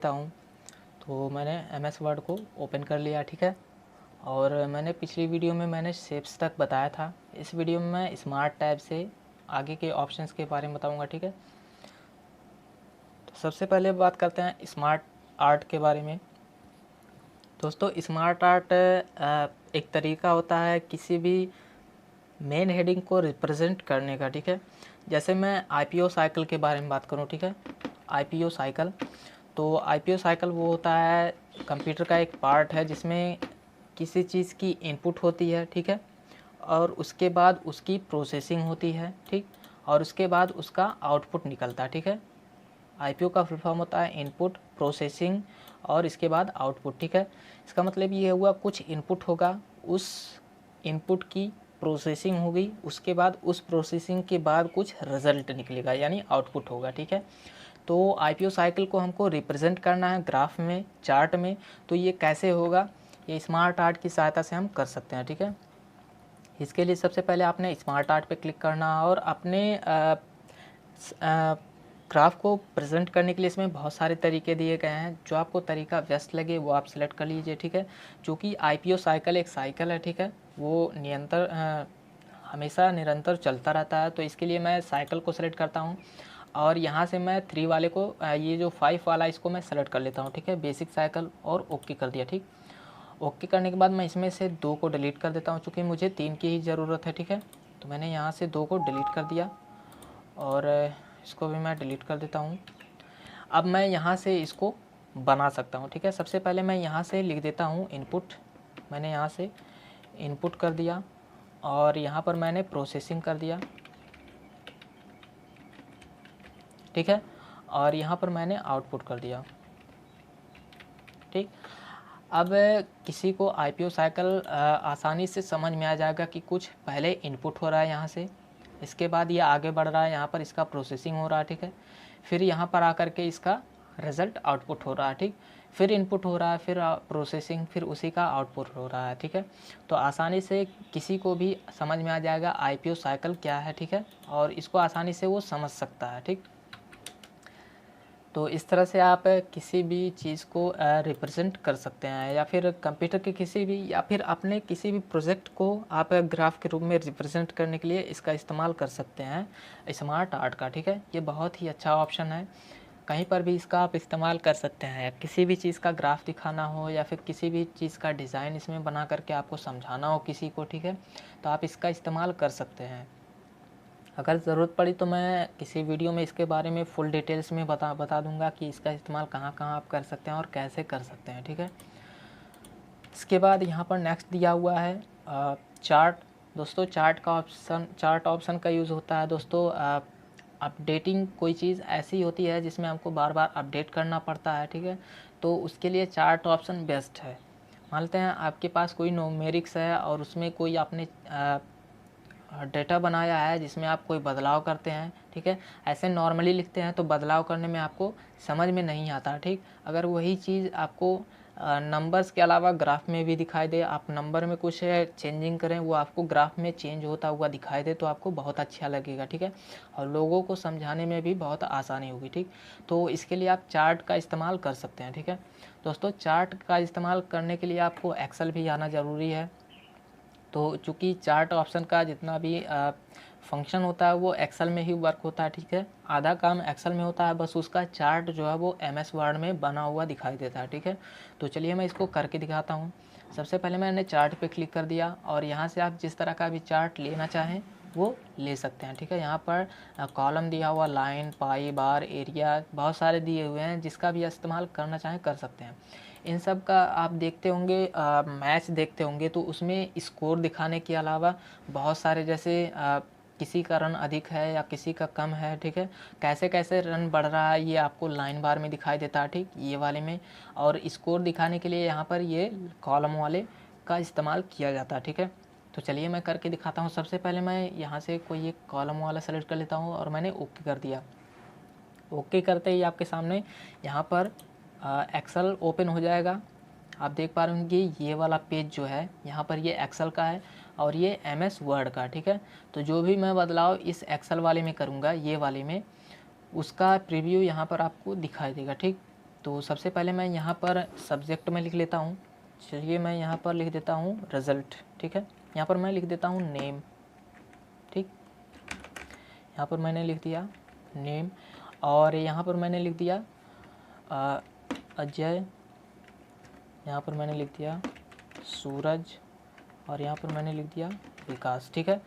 हूँ। तो मैंने एमएस वर्ड को ओपन कर लिया, ठीक है। और मैंने पिछली वीडियो में मैंने शेप्स तक बताया था। इस वीडियो में मैं स्मार्ट टैब से आगे के ऑप्शंस के बारे में बताऊंगा, ठीक है। तो सबसे पहले बात करते हैं स्मार्ट आर्ट के बारे में। दोस्तों, स्मार्ट आर्ट एक तरीका होता है किसी भी मेन हेडिंग को रिप्रेजेंट करने का, ठीक है। जैसे मैं आईपीओ साइकिल के बारे में बात करूँ, ठीक है। आईपीओ साइकिल, तो आईपीओ साइकिल वो होता है कंप्यूटर का एक पार्ट है जिसमें किसी चीज़ की इनपुट होती है, ठीक है, और उसके बाद उसकी प्रोसेसिंग होती है, ठीक, और उसके बाद उसका आउटपुट निकलता है, ठीक है। आईपीओ का फुल फॉर्म होता है इनपुट, प्रोसेसिंग और इसके बाद आउटपुट, ठीक है। इसका मतलब ये हुआ कुछ इनपुट होगा, उस इनपुट की प्रोसेसिंग होगी, उसके बाद उस प्रोसेसिंग के बाद कुछ रिजल्ट निकलेगा यानी आउटपुट होगा, ठीक है। तो आईपीओ साइकिल को हमको रिप्रेजेंट करना है ग्राफ में, चार्ट में। तो ये कैसे होगा, ये स्मार्ट आर्ट की सहायता से हम कर सकते हैं, ठीक है। इसके लिए सबसे पहले आपने स्मार्ट आर्ट पे क्लिक करना है और अपने ग्राफ को प्रेजेंट करने के लिए इसमें बहुत सारे तरीके दिए गए हैं। जो आपको तरीका व्यस्त लगे वो आप सेलेक्ट कर लीजिए, ठीक है। चूँकि आईपीओ साइकिल एक साइकिल है, ठीक है, वो हमेशा निरंतर चलता रहता है। तो इसके लिए मैं साइकिल को सेलेक्ट करता हूँ और यहाँ से मैं 3 वाले को ये जो 5 वाला इसको मैं सेलेक्ट कर लेता हूँ, ठीक है, बेसिक साइकिल, और ओके कर दिया, ठीक। ओके करने के बाद मैं इसमें से 2 को डिलीट कर देता हूँ चूँकि मुझे 3 की ही ज़रूरत है, ठीक है। तो मैंने यहाँ से 2 को डिलीट कर दिया और इसको भी मैं डिलीट कर देता हूँ। अब मैं यहाँ से इसको बना सकता हूँ, ठीक है। सबसे पहले मैं यहाँ से लिख देता हूँ इनपुट। मैंने यहाँ से इनपुट कर दिया और यहाँ पर मैंने प्रोसेसिंग कर दिया, ठीक है, और यहाँ पर मैंने आउटपुट कर दिया, ठीक। अब किसी को आईपीओ साइकिल आसानी से समझ में आ जाएगा कि कुछ पहले इनपुट हो रहा है यहाँ से, इसके बाद ये आगे बढ़ रहा है, यहाँ पर इसका प्रोसेसिंग हो रहा है, ठीक है, फिर यहाँ पर आकर के इसका रिज़ल्ट आउटपुट हो रहा है, ठीक, फिर इनपुट हो रहा है, फिर प्रोसेसिंग, फिर उसी का आउटपुट हो रहा है, ठीक है। तो आसानी से किसी को भी समझ में आ जाएगा आईपीओ साइकिल क्या है, ठीक है, और इसको आसानी से वो समझ सकता है, ठीक। तो इस तरह से आप किसी भी चीज़ को रिप्रेजेंट कर सकते हैं, या फिर कंप्यूटर के किसी भी, या फिर अपने किसी भी प्रोजेक्ट को आप ग्राफ के रूप में रिप्रेजेंट करने के लिए इसका इस्तेमाल कर सकते हैं स्मार्ट आर्ट का, ठीक है। ये बहुत ही अच्छा ऑप्शन है, कहीं पर भी इसका आप इस्तेमाल कर सकते हैं। किसी भी चीज़ का ग्राफ दिखाना हो या फिर किसी भी चीज़ का डिज़ाइन इसमें बना करके आपको समझाना हो किसी को, ठीक है, तो आप इसका इस्तेमाल कर सकते हैं। अगर ज़रूरत पड़ी तो मैं किसी वीडियो में इसके बारे में फुल डिटेल्स में बता दूंगा कि इसका इस्तेमाल कहाँ कहाँ आप कर सकते हैं और कैसे कर सकते हैं, ठीक है। इसके बाद यहाँ पर नेक्स्ट दिया हुआ है चार्ट। दोस्तों, चार्ट ऑप्शन का यूज़ होता है दोस्तों अपडेटिंग, कोई चीज़ ऐसी होती है जिसमें हमको बार बार अपडेट करना पड़ता है, ठीक है, तो उसके लिए चार्ट ऑप्शन बेस्ट है। मान लेते हैं आपके पास कोई न्यूमेरिक्स है और उसमें कोई आपने डेटा बनाया है जिसमें आप कोई बदलाव करते हैं, ठीक है, ऐसे नॉर्मली लिखते हैं तो बदलाव करने में आपको समझ में नहीं आता, ठीक। अगर वही चीज़ आपको नंबर्स के अलावा ग्राफ में भी दिखाई दे, आप नंबर में कुछ चेंजिंग करें, वो आपको ग्राफ में चेंज होता हुआ दिखाई दे, तो आपको बहुत अच्छा लगेगा, ठीक है, और लोगों को समझाने में भी बहुत आसानी होगी, ठीक। तो इसके लिए आप चार्ट का इस्तेमाल कर सकते हैं, ठीक है। दोस्तों, चार्ट का इस्तेमाल करने के लिए आपको एक्सेल भी आना ज़रूरी है। तो चूँकि चार्ट ऑप्शन का जितना भी फंक्शन होता है वो एक्सेल में ही वर्क होता है, ठीक है, आधा काम एक्सेल में होता है, बस उसका चार्ट जो है वो एमएस वर्ड में बना हुआ दिखाई देता है, ठीक है। तो चलिए मैं इसको करके दिखाता हूँ। सबसे पहले मैंने चार्ट पे क्लिक कर दिया और यहाँ से आप जिस तरह का भी चार्ट लेना चाहें वो ले सकते हैं, ठीक है। यहाँ पर कॉलम दिया हुआ, लाइन, पाई, बार, एरिया, बहुत सारे दिए हुए हैं, जिसका भी इस्तेमाल करना चाहें कर सकते हैं। इन सब का आप देखते होंगे, मैच देखते होंगे, तो उसमें स्कोर दिखाने के अलावा बहुत सारे, जैसे किसी का रन अधिक है या किसी का कम है, ठीक है, कैसे कैसे रन बढ़ रहा है ये आपको लाइन बार में दिखाई देता है, ठीक, ये वाले में। और स्कोर दिखाने के लिए यहाँ पर ये कॉलम वाले का इस्तेमाल किया जाता है, ठीक है। तो चलिए मैं करके दिखाता हूँ। सबसे पहले मैं यहाँ से कोई एक कॉलम वाला सेलेक्ट कर लेता हूँ और मैंने ओके कर दिया। ओके करते ही आपके सामने यहाँ पर एक्सेल ओपन हो जाएगा। आप देख पा रहे होंगे ये वाला पेज जो है यहाँ पर ये एक्सेल का है और ये एमएस वर्ड का, ठीक है। तो जो भी मैं बदलाव इस एक्सेल वाले में करूँगा, ये वाले में, उसका प्रीव्यू यहाँ पर आपको दिखाई देगा, ठीक। तो सबसे पहले मैं यहाँ पर सब्जेक्ट में लिख लेता हूँ। चलिए मैं यहाँ पर लिख देता हूँ रिज़ल्ट, ठीक है। यहाँ पर मैं लिख देता हूँ नेम, ठीक। यहाँ पर मैंने लिख दिया नेम, और यहाँ पर मैंने लिख दिया अजय, यहाँ पर मैंने लिख दिया सूरज, और यहाँ पर मैंने लिख दिया विकास, ठीक है।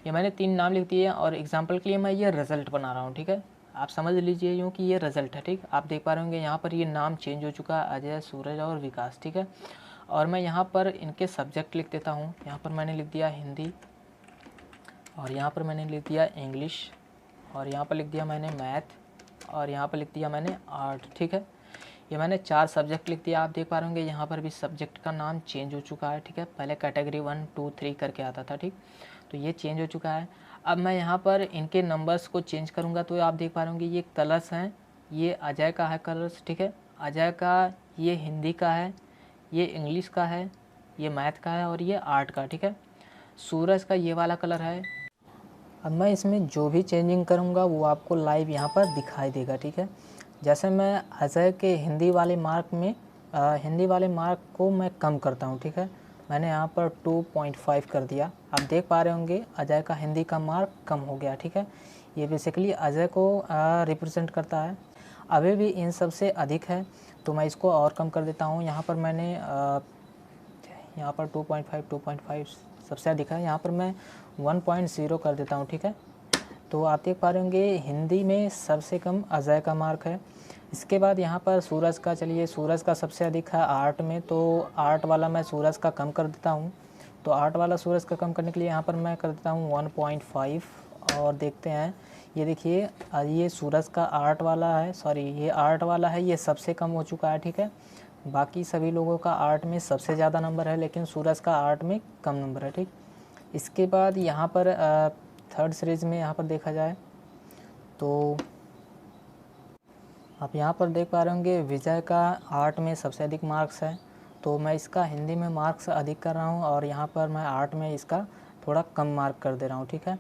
ये मैंने 3 नाम लिख दिए, और एग्जांपल के लिए मैं ये रिज़ल्ट बना रहा हूँ, ठीक है। आप समझ लीजिए यूँ कि ये रिज़ल्ट है, ठीक। आप देख पा रहे होंगे यहाँ पर ये नाम चेंज हो चुका है, अजय, सूरज और विकास, ठीक है। और मैं यहाँ पर इनके सब्जेक्ट लिख देता हूँ। यहाँ पर मैंने लिख दिया हिंदी, और यहाँ पर मैंने लिख दिया इंग्लिश, और यहाँ पर लिख दिया मैंने मैथ, और यहाँ पर लिख दिया मैंने आर्ट, ठीक है। ये मैंने 4 सब्जेक्ट लिख दिया। आप देख पा रहे होंगे यहाँ पर भी सब्जेक्ट का नाम चेंज हो चुका है, ठीक है। पहले कैटेगरी 1, 2, 3 करके आता था, ठीक। तो ये चेंज हो चुका है। अब मैं यहाँ पर इनके नंबर्स को चेंज करूँगा, तो आप देख पा रहे होंगे ये कलर्स हैं, ये अजय का है कलर्स, ठीक है। अजय का ये हिंदी का है, ये इंग्लिश का है, ये मैथ का है, और ये आर्ट का, ठीक है। सूरज का ये वाला कलर है। अब मैं इसमें जो भी चेंजिंग करूँगा वो आपको लाइव यहाँ पर दिखाई देगा, ठीक है। जैसे मैं अजय के हिंदी वाले मार्क में हिंदी वाले मार्क को मैं कम करता हूँ, ठीक है। मैंने यहाँ पर 2.5 कर दिया। आप देख पा रहे होंगे अजय का हिंदी का मार्क कम हो गया, ठीक है। ये बेसिकली अजय को रिप्रेजेंट करता है। अभी भी इन सब से अधिक है, तो मैं इसको और कम कर देता हूँ। यहाँ पर मैंने यहाँ पर 2.5 सबसे अधिक है, यहाँ पर मैं 1.0 कर देता हूँ, ठीक है। तो आप देख पा रहे होंगे हिंदी में सबसे कम अजय का मार्क है। इसके बाद यहाँ पर सूरज का, चलिए सूरज का सबसे अधिक है आर्ट में, तो आर्ट वाला मैं सूरज का कम कर देता हूँ। तो आर्ट वाला सूरज का कम करने के लिए यहाँ पर मैं कर देता हूँ 1.5, और देखते हैं। ये देखिए ये सूरज का आर्ट वाला है, सॉरी ये आर्ट वाला है, ये सबसे कम हो चुका है, ठीक है। बाकी सभी लोगों का आर्ट में सबसे ज़्यादा नंबर है, लेकिन सूरज का आर्ट में कम नंबर है, ठीक। इसके बाद यहाँ पर थर्ड सीरीज़ में यहाँ पर देखा जाए तो आप यहाँ पर देख पा रहे होंगे विजय का आर्ट में सबसे अधिक मार्क्स है, तो मैं इसका हिंदी में मार्क्स अधिक कर रहा हूँ, और यहाँ पर मैं आर्ट में इसका थोड़ा कम मार्क कर दे रहा हूँ, ठीक है।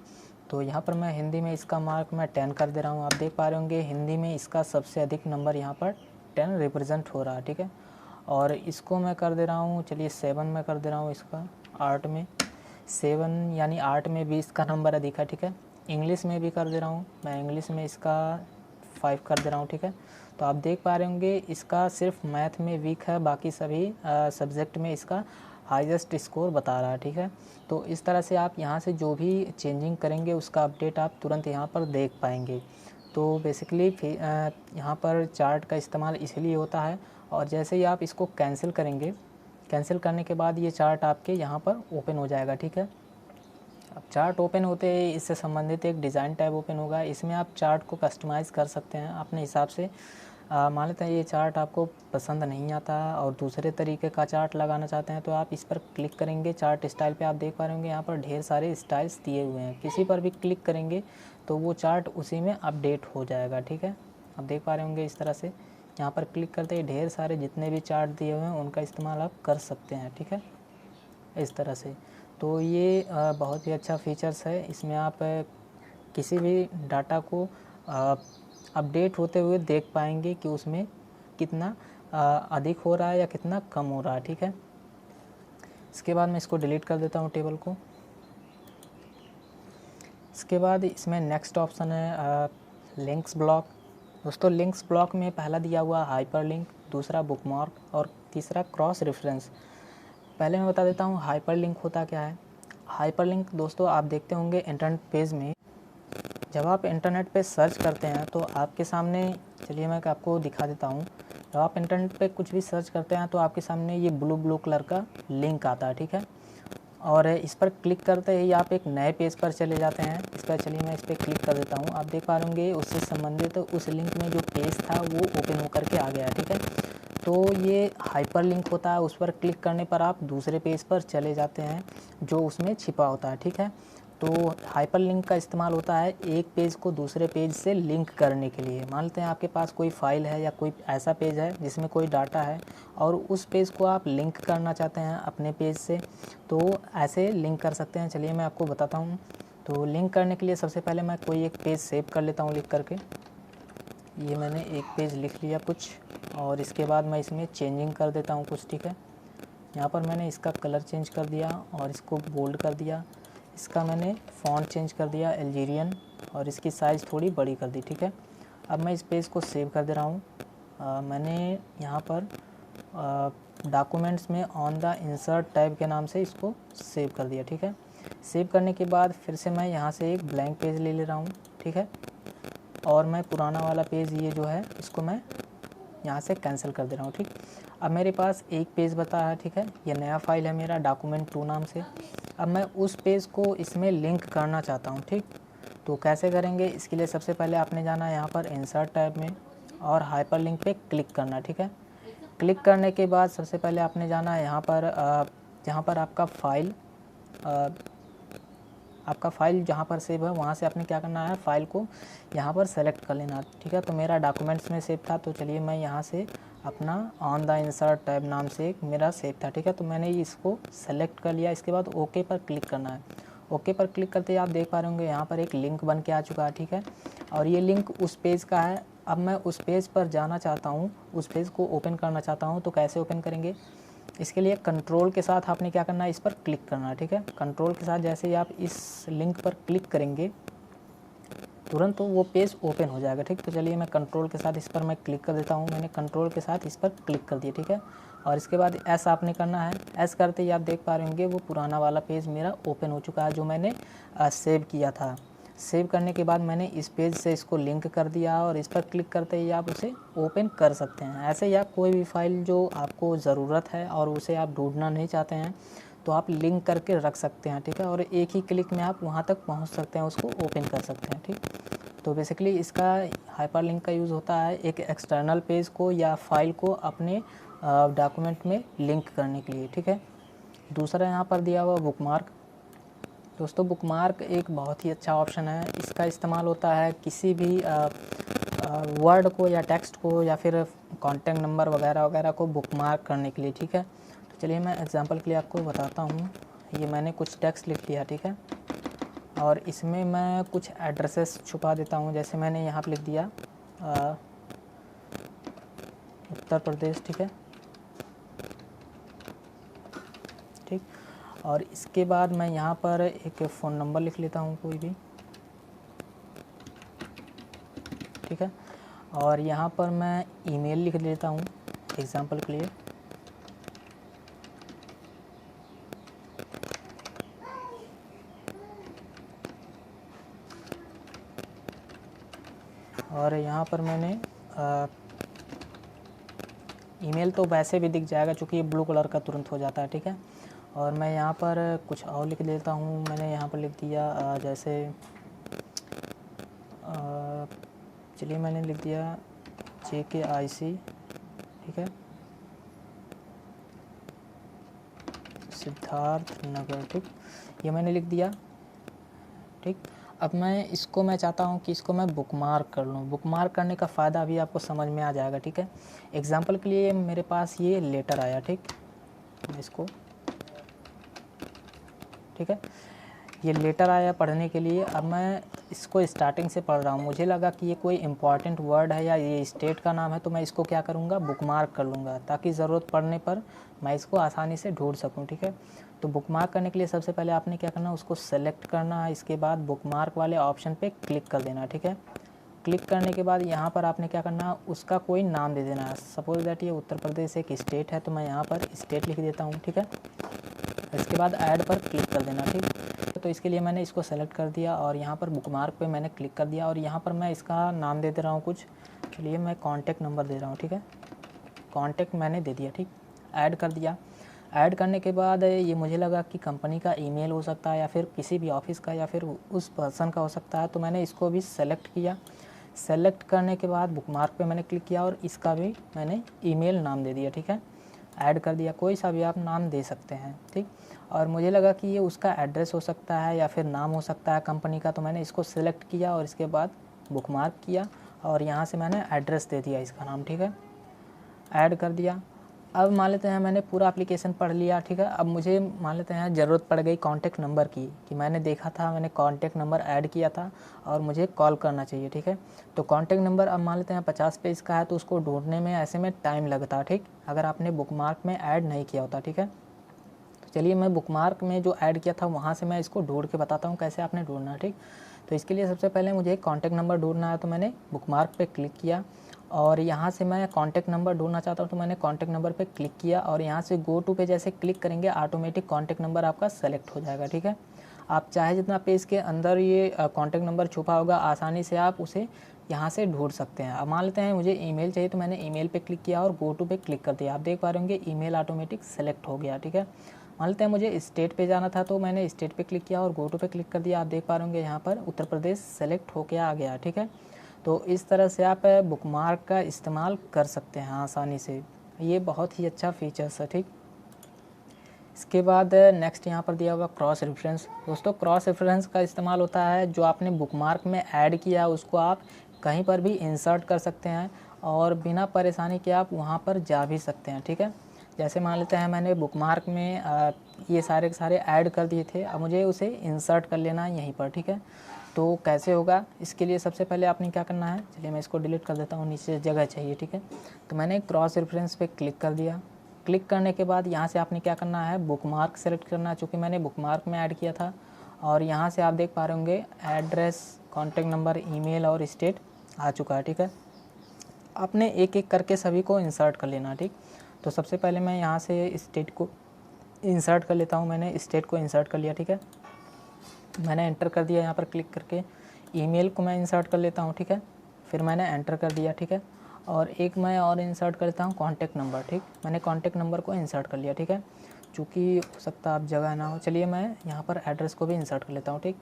तो यहाँ पर मैं हिंदी में इसका मार्क मैं 10 कर दे रहा हूँ। आप देख पा रहे होंगे हिंदी में इसका सबसे अधिक नंबर यहाँ पर 10 रिप्रेजेंट हो रहा है, ठीक है। और इसको मैं कर दे रहा हूँ, चलिए 7 में कर दे रहा हूँ इसका आर्ट में 7, यानी आर्ट में भी इसका नंबर अधिक है, ठीक है। इंग्लिश में भी कर दे रहा हूँ मैं, इंग्लिश में इसका 5 कर दे रहा हूँ, ठीक है। तो आप देख पा रहे होंगे इसका सिर्फ मैथ में वीक है, बाकी सभी सब्जेक्ट में इसका हाईएस्ट स्कोर बता रहा है, ठीक है। तो इस तरह से आप यहाँ से जो भी चेंजिंग करेंगे उसका अपडेट आप तुरंत यहाँ पर देख पाएंगे। तो बेसिकली यहाँ पर चार्ट का इस्तेमाल इसलिए होता है, और जैसे ही आप इसको कैंसिल करेंगे, कैंसिल करने के बाद ये चार्ट आपके यहाँ पर ओपन हो जाएगा, ठीक है। अब चार्ट ओपन होते ही इससे संबंधित एक डिज़ाइन टैब ओपन होगा। इसमें आप चार्ट को कस्टमाइज़ कर सकते हैं अपने हिसाब से। मान लेते हैं ये चार्ट आपको पसंद नहीं आता और दूसरे तरीके का चार्ट लगाना चाहते हैं, तो आप इस पर क्लिक करेंगे। चार्ट स्टाइल पे आप देख पा रहे होंगे यहाँ पर ढेर सारे स्टाइल्स दिए हुए हैं, किसी पर भी क्लिक करेंगे तो वो चार्ट उसी में अपडेट हो जाएगा, ठीक है। आप देख पा रहे होंगे इस तरह से यहाँ पर क्लिक करते ही ढेर सारे जितने भी चार्ट दिए हुए हैं उनका इस्तेमाल आप कर सकते हैं, ठीक है, इस तरह से। तो ये बहुत ही अच्छा फीचर्स है। इसमें आप किसी भी डाटा को अपडेट होते हुए देख पाएंगे कि उसमें कितना अधिक हो रहा है या कितना कम हो रहा है, ठीक है। इसके बाद मैं इसको डिलीट कर देता हूँ टेबल को। इसके बाद इसमें नेक्स्ट ऑप्शन है लिंक्स ब्लॉक। दोस्तों लिंक्स ब्लॉक में पहला दिया हुआ हाइपर लिंक, दूसरा बुकमार्क और तीसरा क्रॉस रेफरेंस। पहले मैं बता देता हूँ हाइपर लिंक होता क्या है। हाइपर लिंक दोस्तों आप देखते होंगे इंटरनेट पेज में, जब आप इंटरनेट पे सर्च करते हैं तो आपके सामने, चलिए मैं आपको दिखा देता हूँ। जब आप इंटरनेट पे कुछ भी सर्च करते हैं तो आपके सामने ये ब्लू कलर का लिंक आता है, ठीक है। और इस पर क्लिक करते ही आप एक नए पेज पर चले जाते हैं। इस पर चलिए मैं इस पर क्लिक कर देता हूँ। आप देख पा रहे होंगे उससे संबंधित उस लिंक में जो पेज था वो ओपन होकर के आ गया, ठीक है। तो ये हाइपर लिंक होता है, उस पर क्लिक करने पर आप दूसरे पेज पर चले जाते हैं जो उसमें छिपा होता है, ठीक है। तो हाइपर लिंक का इस्तेमाल होता है एक पेज को दूसरे पेज से लिंक करने के लिए। मान लेते हैं आपके पास कोई फाइल है या कोई ऐसा पेज है जिसमें कोई डाटा है और उस पेज को आप लिंक करना चाहते हैं अपने पेज से, तो ऐसे लिंक कर सकते हैं। चलिए मैं आपको बताता हूँ। तो लिंक करने के लिए सबसे पहले मैं कोई एक पेज सेव कर लेता हूँ लिख करके। ये मैंने एक पेज लिख लिया कुछ, और इसके बाद मैं इसमें चेंजिंग कर देता हूँ कुछ, ठीक है। यहाँ पर मैंने इसका कलर चेंज कर दिया और इसको बोल्ड कर दिया। इसका मैंने फ़ॉन्ट चेंज कर दिया एल्जीरियन, और इसकी साइज़ थोड़ी बड़ी कर दी, ठीक है। अब मैं इस पेज को सेव कर दे रहा हूँ। मैंने यहाँ पर डॉक्यूमेंट्स में ऑन द इंसर्ट टैब के नाम से इसको सेव कर दिया, ठीक है। सेव करने के बाद फिर से मैं यहाँ से एक ब्लैंक पेज ले रहा हूँ, ठीक है। और मैं पुराना वाला पेज ये जो है इसको मैं यहाँ से कैंसिल कर दे रहा हूँ, ठीक। अब मेरे पास एक पेज बता है, ठीक है। ये नया फाइल है मेरा document2 नाम से। अब मैं उस पेज को इसमें लिंक करना चाहता हूँ, ठीक। तो कैसे करेंगे, इसके लिए सबसे पहले आपने जाना है यहाँ पर इंसर्ट टैब में और हाइपर लिंक पे क्लिक करना, ठीक है। क्लिक करने के बाद सबसे पहले आपने जाना है यहाँ पर जहाँ पर आपका फ़ाइल जहाँ पर सेव है वहाँ से आपने क्या करना है, फ़ाइल को यहाँ पर सेलेक्ट कर लेना, ठीक है। तो मेरा डॉक्यूमेंट्स में सेव था, तो चलिए मैं यहाँ से अपना ऑन द इंसर्ट टैब नाम से एक मेरा सेव था, ठीक है। तो मैंने इसको सेलेक्ट कर लिया। इसके बाद ओके पर क्लिक करना है। ओके पर क्लिक करते ही आप देख पा रहे होंगे यहाँ पर एक लिंक बन के आ चुका है, ठीक है। और ये लिंक उस पेज का है। अब मैं उस पेज पर जाना चाहता हूँ, उस पेज को ओपन करना चाहता हूँ। तो कैसे ओपन करेंगे, इसके लिए कंट्रोल के साथ आपने क्या करना है, इस पर क्लिक करना है, ठीक है। कंट्रोल के साथ जैसे ही आप इस लिंक पर क्लिक करेंगे तुरंत तो वो पेज ओपन हो जाएगा, ठीक। तो चलिए मैं कंट्रोल के साथ इस पर मैं क्लिक कर देता हूँ। मैंने कंट्रोल के साथ इस पर क्लिक कर दिया, ठीक है। और इसके बाद ऐसा आपने करना है। ऐसा करते ही आप देख पा रहे होंगे वो पुराना वाला पेज मेरा ओपन हो चुका है जो मैंने सेव किया था। सेव करने के बाद मैंने इस पेज से इसको लिंक कर दिया और इस पर क्लिक करते ही आप उसे ओपन कर सकते हैं। ऐसे ही आप कोई भी फाइल जो आपको ज़रूरत है और उसे आप ढूंढना नहीं चाहते हैं तो आप लिंक करके रख सकते हैं, ठीक है। और एक ही क्लिक में आप वहाँ तक पहुँच सकते हैं, उसको ओपन कर सकते हैं, ठीक। तो बेसिकली इसका हाइपर लिंक का यूज़ होता है एक एक्सटर्नल पेज को या फाइल को अपने डॉक्यूमेंट में लिंक करने के लिए, ठीक है। दूसरा यहाँ पर दिया हुआ बुकमार्क। दोस्तों बुकमार्क एक बहुत ही अच्छा ऑप्शन है। इसका इस्तेमाल होता है किसी भी वर्ड को या टेक्स्ट को या फिर कॉन्टैक्ट नंबर वगैरह वगैरह को बुकमार्क करने के लिए, ठीक है। तो चलिए मैं एग्जांपल के लिए आपको बताता हूँ। ये मैंने कुछ टेक्स्ट लिख लिया, ठीक है। और इसमें मैं कुछ एड्रेसेस छुपा देता हूँ। जैसे मैंने यहाँ पर लिख दिया उत्तर प्रदेश, ठीक है, ठीक। और इसके बाद मैं यहाँ पर एक फ़ोन नंबर लिख लेता हूँ कोई भी, ठीक है। और यहाँ पर मैं ईमेल लिख लेता हूँ एग्जांपल के लिए। और यहाँ पर मैंने ईमेल तो वैसे भी दिख जाएगा क्योंकि ये ब्लू कलर का तुरंत हो जाता है, ठीक है। और मैं यहाँ पर कुछ और लिख देता हूँ। मैंने यहाँ पर लिख दिया जैसे चलिए मैंने लिख दिया JKIC, ठीक है, सिद्धार्थ नगर, ठीक। ये मैंने लिख दिया, ठीक। अब मैं चाहता हूँ कि इसको मैं बुकमार्क कर लूँ। बुकमार्क करने का फ़ायदा अभी आपको समझ में आ जाएगा, ठीक है। एग्जांपल के लिए मेरे पास ये लेटर आया, ठीक। मैं इसको, ठीक है, ये लेटर आया पढ़ने के लिए। अब मैं इसको स्टार्टिंग से पढ़ रहा हूँ। मुझे लगा कि ये कोई इम्पॉर्टेंट वर्ड है या ये स्टेट का नाम है, तो मैं इसको क्या करूँगा, बुकमार्क कर लूँगा ताकि ज़रूरत पड़ने पर मैं इसको आसानी से ढूंढ सकूँ, ठीक है। तो बुकमार्क करने के लिए सबसे पहले आपने क्या करना है, उसको सेलेक्ट करना है। इसके बाद बुकमार्क वाले ऑप्शन पे क्लिक कर देना, ठीक है। क्लिक करने के बाद यहाँ पर आपने क्या करना है, उसका कोई नाम दे देना है। सपोज दैट ये उत्तर प्रदेश एक स्टेट है तो मैं यहाँ पर स्टेट लिख देता हूँ, ठीक है। इसके बाद ऐड पर क्लिक कर देना, ठीक। तो इसके लिए मैंने इसको सेलेक्ट कर दिया और यहाँ पर बुकमार्क पे मैंने क्लिक कर दिया और यहाँ पर मैं इसका नाम दे रहा हूँ कुछ। चलिए मैं कॉन्टैक्ट नंबर दे रहा हूँ, ठीक है। कॉन्टैक्ट मैंने दे दिया, ठीक। ऐड कर दिया। ऐड करने के बाद ये मुझे लगा कि कंपनी का ईमेल हो सकता है या फिर किसी भी ऑफिस का या फिर उस पर्सन का हो सकता है, तो मैंने इसको भी सेलेक्ट किया। सेलेक्ट करने के बाद बुकमार्क पे मैंने क्लिक किया और इसका भी मैंने ईमेल नाम दे दिया, ठीक है। ऐड कर दिया। कोई सा भी आप नाम दे सकते हैं, ठीक। और मुझे लगा कि ये उसका एड्रेस हो सकता है या फिर नाम हो सकता है कंपनी का, तो मैंने इसको सेलेक्ट किया और इसके बाद बुकमार्क किया और यहाँ से मैंने एड्रेस दे दिया इसका नाम, ठीक है। ऐड कर दिया अब मान लेते हैं मैंने पूरा एप्लीकेशन पढ़ लिया, ठीक है। अब मुझे मान लेते हैं ज़रूरत पड़ गई कॉन्टैक्ट नंबर की, कि मैंने देखा था, मैंने कॉन्टैक्ट नंबर ऐड किया था और मुझे कॉल करना चाहिए, ठीक है। तो कॉन्टैक्ट नंबर अब मान लेते हैं 50 पेज का है, तो उसको ढूंढने में ऐसे में टाइम लगता, ठीक, अगर आपने बुकमार्क में ऐड नहीं किया होता, ठीक है। तो चलिए मैं बुकमार्क में जो ऐड किया था वहाँ से मैं इसको ढूंढ के बताता हूँ कैसे आपने ढूंढना है, ठीक। तो इसके लिए सबसे पहले मुझे कॉन्टैक्ट नंबर ढूंढना है, तो मैंने बुकमार्क पे क्लिक किया और यहाँ से मैं कॉन्टैक्ट नंबर ढूंढना चाहता हूँ, तो मैंने कॉन्टैक्ट नंबर पे क्लिक किया और यहाँ से गो टू पे जैसे क्लिक करेंगे ऑटोमेटिक कॉन्टैक्ट नंबर आपका सेलेक्ट हो जाएगा, ठीक है। आप चाहे जितना पेज के अंदर ये कॉन्टैक्ट नंबर छुपा होगा आसानी से आप उसे यहाँ से ढूंढ सकते हैं। अब मान लेते हैं मुझे ईमेल चाहिए, तो मैंने ईमेल पे क्लिक किया और गो टू पे क्लिक कर दिया। आप देख पा रहे होंगे ईमेल ऑटोमेटिक सेलेक्ट हो गया, ठीक है। मान लेते हैं मुझे स्टेट पे जाना था, तो मैंने स्टेट पे क्लिक किया और गो टू पे क्लिक कर दिया। आप देख पा रहे होंगे यहाँ पर उत्तर प्रदेश सेलेक्ट होके आ गया, ठीक है। तो इस तरह से आप बुकमार्क का इस्तेमाल कर सकते हैं आसानी से, ये बहुत ही अच्छा फीचर्स है, ठीक। इसके बाद नेक्स्ट यहाँ पर दिया हुआ क्रॉस रेफरेंस। दोस्तों क्रॉस रेफरेंस का इस्तेमाल होता है, जो आपने बुकमार्क में ऐड किया उसको आप कहीं पर भी इंसर्ट कर सकते हैं और बिना परेशानी के आप वहाँ पर जा भी सकते हैं, ठीक है। जैसे मान लेते हैं मैंने बुकमार्क में ये सारे के सारे ऐड कर दिए थे, अब मुझे उसे इंसर्ट कर लेना है यहीं पर, ठीक है। तो कैसे होगा, इसके लिए सबसे पहले आपने क्या करना है, चलिए मैं इसको डिलीट कर देता हूँ, नीचे जगह चाहिए, ठीक है। तो मैंने क्रॉस रेफरेंस पे क्लिक कर दिया। क्लिक करने के बाद यहाँ से आपने क्या करना है, बुकमार्क सेलेक्ट करना है, चूँकि मैंने बुकमार्क में ऐड किया था। और यहाँ से आप देख पा रहे होंगे एड्रेस, कॉन्टैक्ट नंबर, ईमेल और स्टेट आ चुका है, ठीक है। आपने एक एक करके सभी को इंसर्ट कर लेना, ठीक। तो सबसे पहले मैं यहाँ से स्टेट को इंसर्ट कर लेता हूँ। मैंने स्टेट को इंसर्ट कर लिया, ठीक है। मैंने एंटर कर दिया यहाँ पर क्लिक करके। ईमेल को मैं इंसर्ट कर लेता हूँ, ठीक है। फिर मैंने एंटर कर दिया, ठीक है। और एक मैं और इंसर्ट कर लेता हूँ कॉन्टैक्ट नंबर, ठीक। मैंने कॉन्टैक्ट नंबर को इंसर्ट कर लिया, ठीक है। चूँकि हो सकता है आप जगह ना हो, चलिए मैं यहाँ पर एड्रेस को भी इंसर्ट कर लेता हूँ, ठीक।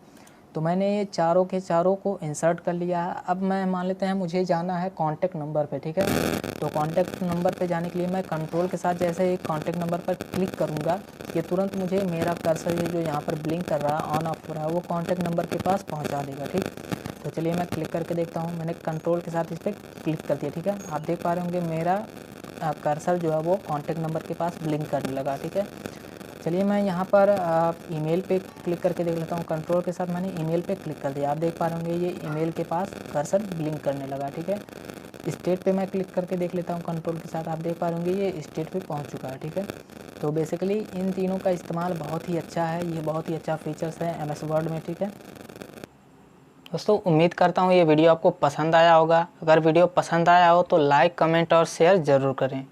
तो मैंने ये चारों के चारों को इंसर्ट कर लिया है। अब मैं मान लेते हैं मुझे जाना है कॉन्टैक्ट नंबर पे, ठीक है। तो कॉन्टैक्ट नंबर पे जाने के लिए मैं कंट्रोल के साथ जैसे एक कॉन्टैक्ट नंबर पर क्लिक करूँगा, ये तुरंत मुझे मेरा कर्सर ये जो यहाँ पर ब्लिंक कर रहा है, ऑन ऑफ हो रहा है, वो कॉन्टैक्ट नंबर के पास पहुँचा देगा, ठीक। तो चलिए मैं क्लिक करके देखता हूँ। मैंने कंट्रोल के साथ इस पर क्लिक कर दिया, ठीक है। आप देख पा रहे होंगे मेरा कर्सर जो है वो कॉन्टैक्ट नंबर के पास ब्लिंक करने लगा, ठीक है। चलिए मैं यहाँ पर ईमेल पे क्लिक करके देख लेता हूँ। कंट्रोल के साथ मैंने ईमेल पे क्लिक कर दिया। आप देख पा रहे होंगे ये ईमेल के पास कर्सर ब्लिंक करने लगा, ठीक है। स्टेट पे मैं क्लिक करके देख लेता हूँ कंट्रोल के साथ। आप देख पा रहे होंगे ये स्टेट पे पहुँच चुका है, ठीक है। तो बेसिकली इन तीनों का इस्तेमाल बहुत ही अच्छा है, ये बहुत ही अच्छा फीचर्स है MS वर्ड में, ठीक है। दोस्तों उम्मीद करता हूँ ये वीडियो आपको पसंद आया होगा। अगर वीडियो पसंद आया हो तो लाइक, कमेंट और शेयर ज़रूर करें।